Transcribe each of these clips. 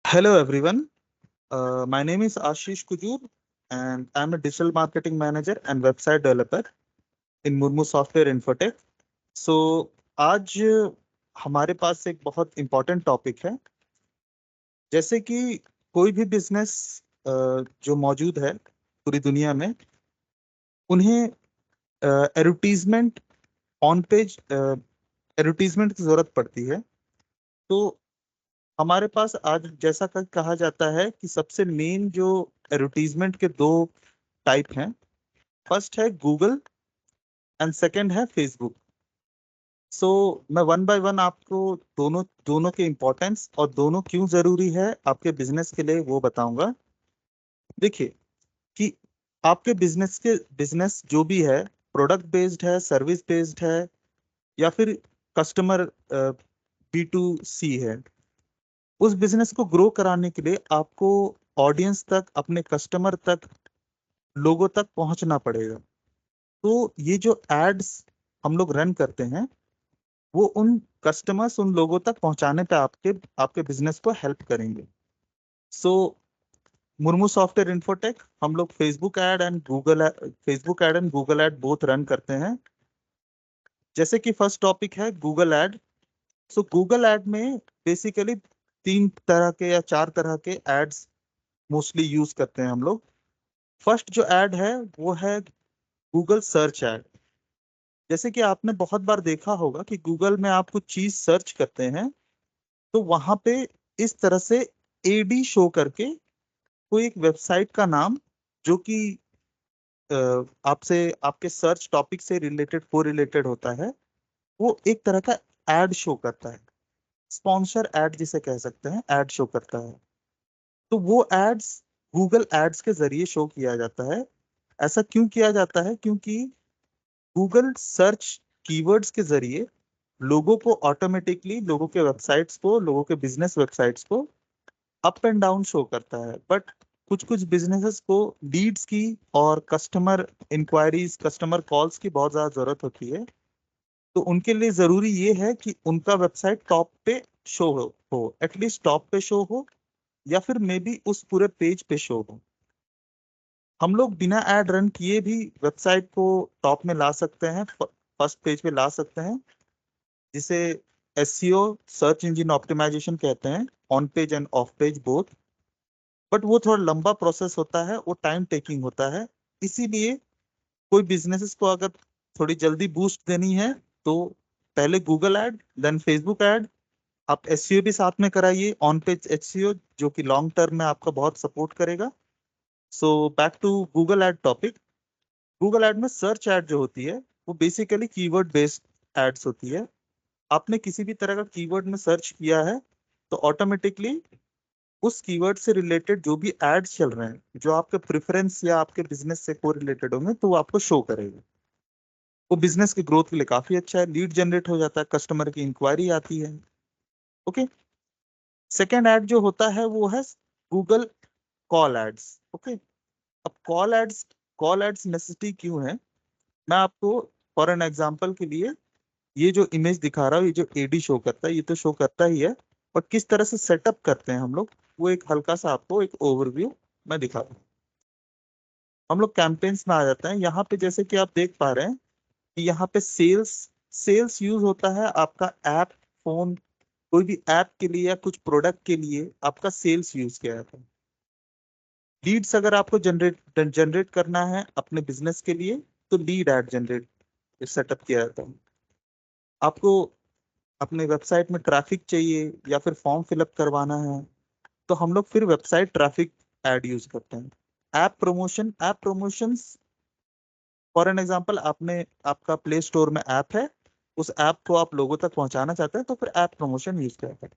Hello everyone. My name is Ashish Kujur and I'm a digital marketing manager and website developer in Murmu Software Infotech. So आज हमारे पास एक बहुत important topic है। जैसे कि कोई भी बिजनेस जो मौजूद है पूरी दुनिया में, उन्हें एडवर्टीजमेंट ऑन पेज एडवर्टीजमेंट की जरूरत पड़ती है। तो हमारे पास आज जैसा कहा जाता है कि सबसे मेन जो एडवर्टीजमेंट के दो टाइप हैं। फर्स्ट है गूगल एंड सेकंड है फेसबुक। सो मैं वन बाय वन आपको दोनों दोनों के इम्पोर्टेंस और दोनों क्यों जरूरी है आपके बिजनेस के लिए वो बताऊंगा। देखिए कि आपके बिजनेस जो भी है, प्रोडक्ट बेस्ड है, सर्विस बेस्ड है, या फिर कस्टमर B2C है, उस बिजनेस को ग्रो कराने के लिए आपको ऑडियंस तक, अपने कस्टमर तक, लोगों तक पहुंचना पड़ेगा। तो ये जो एड्स हम लोग रन करते हैं, वो उन कस्टमर्स, उन लोगों तक पहुंचाने पे आपके आपके बिजनेस को हेल्प करेंगे। सो मुर्मू सॉफ्टवेयर इन्फोटेक हम लोग Facebook ad and Google ad both run करते हैं। जैसे कि फर्स्ट टॉपिक है गूगल एड। सो गूगल एड में बेसिकली तीन तरह के या चार तरह के एड्स मोस्टली यूज करते हैं हम लोग। फर्स्ट जो एड है वो है गूगल सर्च एड। जैसे कि आपने बहुत बार देखा होगा कि गूगल में आप कुछ चीज सर्च करते हैं तो वहां पे इस तरह से AD शो करके कोई एक वेबसाइट का नाम, जो कि अ, आपसे, आपके सर्च टॉपिक से रिलेटेड को रिलेटेड होता है, वो एक तरह का एड शो करता है। स्पॉन्सर एड जिसे कह सकते हैं, एड शो करता है। तो वो एड्स गूगल एड्स के जरिए शो किया जाता है। ऐसा क्यों किया जाता है? क्योंकि गूगल सर्च कीवर्ड्स के जरिए लोगों को ऑटोमेटिकली, लोगों के वेबसाइट्स को, लोगों के बिजनेस वेबसाइट्स को अप एंड डाउन शो करता है। बट कुछ कुछ बिजनेसेस को लीड्स की और कस्टमर इंक्वायरीज, कस्टमर कॉल्स की बहुत ज्यादा जरूरत होती है। तो उनके लिए जरूरी ये है कि उनका वेबसाइट टॉप पे शो हो, एटलीस्ट टॉप पे शो हो, या फिर मे बी उस पूरे पेज पे शो हो। हम लोग बिना एड रन किए भी वेबसाइट को टॉप में ला सकते हैं, फर्स्ट पेज पे ला सकते हैं, जिसे SEO, सर्च इंजन ऑप्टिमाइजेशन कहते हैं, on page end of page both. But वो थोड़ा लंबा प्रोसेस होता है, वो टाइम टेकिंग होता है। इसीलिए कोई बिजनेसेस को अगर थोड़ी जल्दी बूस्ट देनी है तो पहले Google ad, then Facebook ad. आप SEO भी साथ में कराइए, ऑन पेज SEO, जो कि लॉन्ग टर्म में आपका बहुत सपोर्ट करेगा। So back to Google ad topic. Google ad में सर्च एड जो होती है वो बेसिकली कीवर्ड बेस्ड एड्स होती है। आपने किसी भी तरह का कीवर्ड में सर्च किया है तो ऑटोमेटिकली उस कीवर्ड से रिलेटेड जो भी एड्स चल रहे हैं, जो आपके प्रेफरेंस या आपके बिजनेस से को रिलेटेड होंगे, तो वो आपको शो करेगा। वो बिजनेस के ग्रोथ के लिए काफी अच्छा है। लीड जनरेट हो जाता है, कस्टमर की इंक्वायरी आती है। ओके। सेकेंड एड जो होता है वो है गूगल कॉल एड्स। ओके। अब कॉल एड्स नेसेसिटी क्यों है? मैं आपको फॉर एन एग्जांपल के लिए ये जो इमेज दिखा रहा हूँ, ये जो AD शो करता है, ये तो शो करता ही है, और किस तरह से सेटअप करते हैं हम लोग, वो एक हल्का सा आपको एक ओवरव्यू मैं दिखाता हूँ। हम लोग कैंपेन्स में आ जाते हैं। यहाँ पे जैसे कि आप देख पा रहे हैं कि यहाँ पे सेल्स सेल्स यूज होता है। आपका ऐप, फोन, कोई भी ऐप के लिए या कुछ प्रोडक्ट के लिए आपका सेल्स यूज किया जाता है। लीड्स अगर आपको जनरेट जनरेट करना है अपने बिजनेस के लिए, तो लीड एड जनरेट सेटअप किया जाता है। आपको अपने वेबसाइट में ट्रैफिक चाहिए या फिर फॉर्म फिलअप करवाना है, तो हम लोग फिर वेबसाइट ट्रैफिक ऐड यूज करते हैं। App promotions, for an example, आपने, आपका प्ले स्टोर में ऐप है, उस ऐप को आप लोगों तक पहुंचाना चाहते हैं, तो फिर ऐप प्रमोशन यूज करते हैं।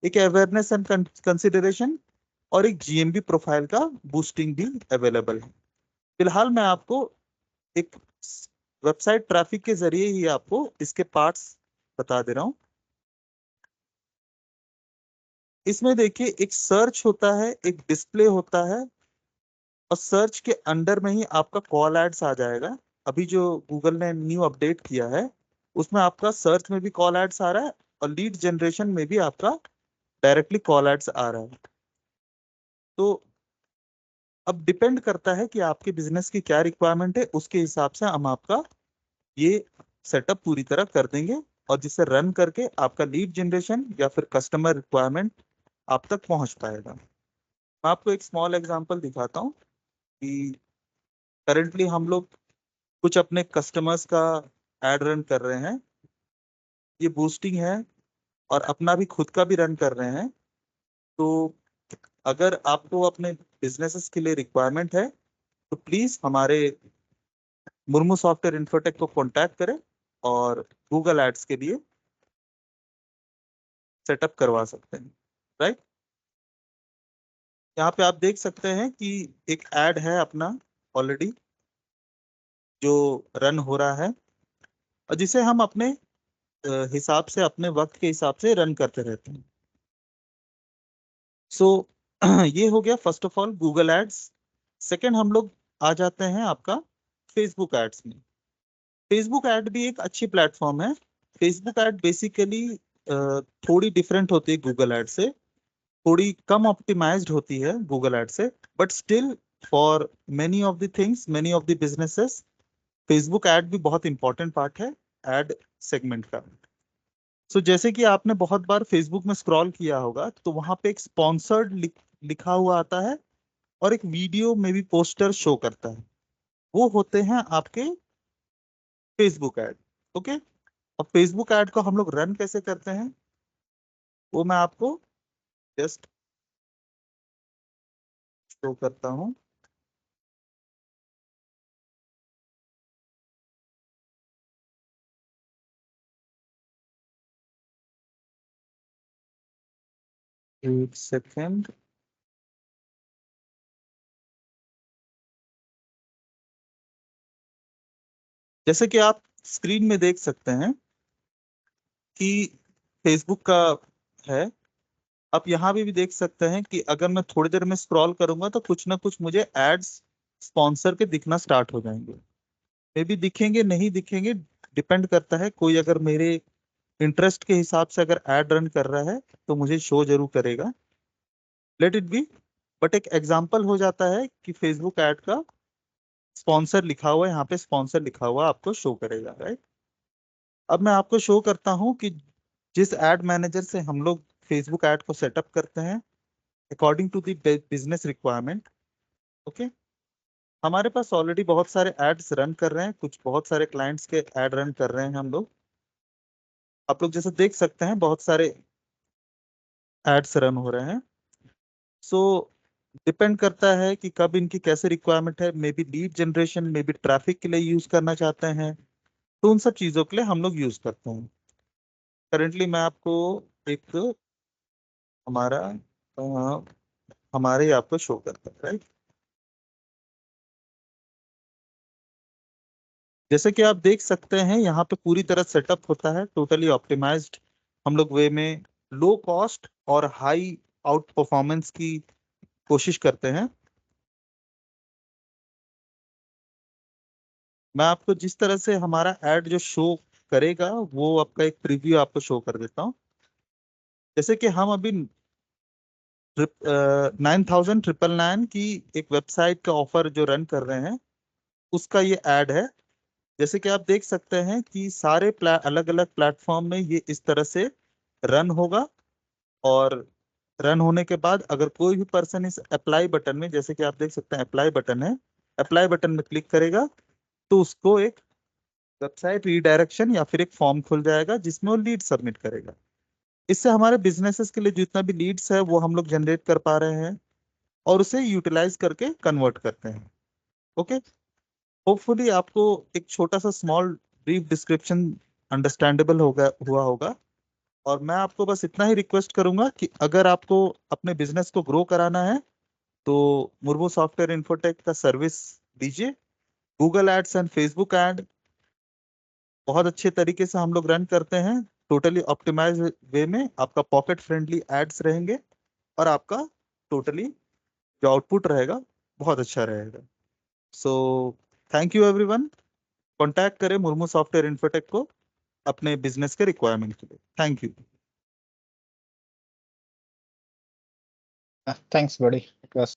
एक अवेयरनेस एंड कंसिडरेशन और एक GMB प्रोफाइल का बूस्टिंग भी अवेलेबल है। फिलहाल मैं आपको एक वेबसाइट ट्रैफिक के जरिए ही आपको इसके पार्ट्स बता दे रहा हूँ। इसमें देखिए, एक सर्च होता है, एक डिस्प्ले होता है, और सर्च के अंडर में ही आपका कॉल एड्स आ जाएगा। अभी जो गूगल ने न्यू अपडेट किया है, उसमें आपका सर्च में भी कॉल एड्स आ रहा है, और लीड जनरेशन में भी आपका डायरेक्टली कॉल एड्स आ रहा है। तो अब डिपेंड करता है कि आपके बिजनेस की क्या रिक्वायरमेंट है, उसके हिसाब से हम आपका ये सेटअप पूरी तरह कर देंगे, और जिससे रन करके आपका लीड जनरेशन या फिर कस्टमर रिक्वायरमेंट आप तक पहुंच पाएगा। मैं आपको एक स्मॉल एग्जांपल दिखाता हूँ कि करंटली हम लोग कुछ अपने कस्टमर्स का एड रन कर रहे हैं। ये बूस्टिंग है और अपना भी खुद का भी रन कर रहे हैं। तो अगर आपको अपने बिजनेसेस के लिए रिक्वायरमेंट है तो प्लीज हमारे मुर्मू सॉफ्टवेयर इन्फोटेक को कांटेक्ट करें और गूगल एड्स के लिए सेटअप करवा सकते हैं। राइट, यहाँ पे आप देख सकते हैं कि एक ऐड है अपना ऑलरेडी जो रन हो रहा है, और जिसे हम अपने हिसाब से, अपने वक्त के हिसाब से रन करते रहते हैं। सो ये हो गया first of all Google ads. Second हम लोग आ जाते हैं आपका फेसबुक एड्स में। फेसबुक ऐड भी एक अच्छी प्लेटफॉर्म है। फेसबुक ऐड बेसिकली थोड़ी डिफरेंट होती है गूगल ऐड से, थोड़ी कम ऑप्टिमाइज्ड होती है गूगल ऐड से, but still for many of the things, many of the businesses, Facebook ad भी बहुत इंपॉर्टेंट पार्ट है एड सेगमेंट का। सो जैसे कि आपने बहुत बार फेसबुक में स्क्रॉल किया होगा तो वहां पे एक स्पॉन्सर्ड लिखा हुआ आता है, और एक वीडियो में भी पोस्टर शो करता है। वो होते हैं आपके फेसबुक ऐड। ओके, अब फेसबुक ऐड को हम लोग रन कैसे करते हैं वो मैं आपको जस्ट शो करता हूँ। एक सेकेंड। जैसे कि आप स्क्रीन में देख सकते हैं कि फेसबुक का है। आप यहाँ भी देख सकते हैं कि अगर मैं थोड़ी देर में स्क्रॉल करूंगा तो कुछ ना कुछ मुझे एड्स स्पॉन्सर के दिखना स्टार्ट हो जाएंगे। मे बी दिखेंगे, नहीं दिखेंगे, डिपेंड करता है। कोई अगर मेरे इंटरेस्ट के हिसाब से अगर एड रन कर रहा है तो मुझे शो जरूर करेगा, लेट इट बी। बट एक एग्जांपल हो जाता है कि फेसबुक ऐड का स्पॉन्सर लिखा हुआ है, यहाँ पे स्पॉन्सर लिखा हुआ आपको शो करेगा। राइट, अब मैं आपको शो करता हूँ कि जिस एड मैनेजर से हम लोग फेसबुक ऐड को सेटअप करते हैं according to the business requirement. Okay, हमारे पास ऑलरेडी बहुत सारे एड्स रन कर रहे हैं, कुछ बहुत सारे क्लाइंट्स के एड रन कर रहे हैं हम लोग। आप लोग जैसे देख सकते हैं बहुत सारे एड्स रन हो रहे हैं। सो डिपेंड करता है कि कब इनकी कैसे रिक्वायरमेंट है। May be lead generation, may be traffic के लिए यूज करना चाहते हैं, तो उन सब चीजों के लिए हम लोग यूज करते हैं। करेंटली मैं आपको एक हमारा हमारे आपको शो करता है। राइट, जैसे कि आप देख सकते हैं यहाँ पे पूरी तरह सेटअप होता है, टोटली ऑप्टिमाइज्ड हम लोग वे में, लो कॉस्ट और हाई आउट परफॉर्मेंस की कोशिश करते हैं। मैं आपको जिस तरह से हमारा एड जो शो करेगा वो आपका एक प्रीव्यू आपको शो कर देता हूँ। जैसे कि हम अभी 9,999 की एक वेबसाइट का ऑफर जो रन कर रहे हैं उसका ये एड है। जैसे कि आप देख सकते हैं कि सारे अलग अलग प्लेटफॉर्म में ये इस तरह से रन होगा, और रन होने के बाद अगर कोई भी पर्सन इस अप्लाई बटन में, जैसे कि आप देख सकते हैं अप्लाई बटन है, अप्लाई बटन में क्लिक करेगा तो उसको एक वेबसाइट रीडायरेक्शन या फिर एक फॉर्म खुल जाएगा जिसमें वो लीड सबमिट करेगा। इससे हमारे बिजनेसेस के लिए जितना भी लीड्स है वो हम लोग जनरेट कर पा रहे हैं और उसे यूटिलाइज करके कन्वर्ट करते हैं। ओके, होपफुली आपको एक छोटा सा स्मॉल ब्रीफ डिस्क्रिप्शन अंडरस्टैंडेबल होगा हुआ होगा। और मैं आपको बस इतना ही रिक्वेस्ट करूंगा कि अगर आपको अपने बिजनेस को ग्रो कराना है तो मुर्मू सॉफ्टवेयर इन्फोटेक का सर्विस दीजिए। Google ads and Facebook ad बहुत अच्छे तरीके से हम लोग रन करते हैं, टोटली ऑप्टिमाइज वे में। आपका पॉकेट फ्रेंडली एड्स रहेंगे और आपका टोटली जो आउटपुट रहेगा बहुत अच्छा रहेगा। So thank you everyone. Contact करें मुर्मू सॉफ्टवेयर इन्फोटेक को अपने बिजनेस के रिक्वायरमेंट के लिए। Thank you. Thanks, buddy. It was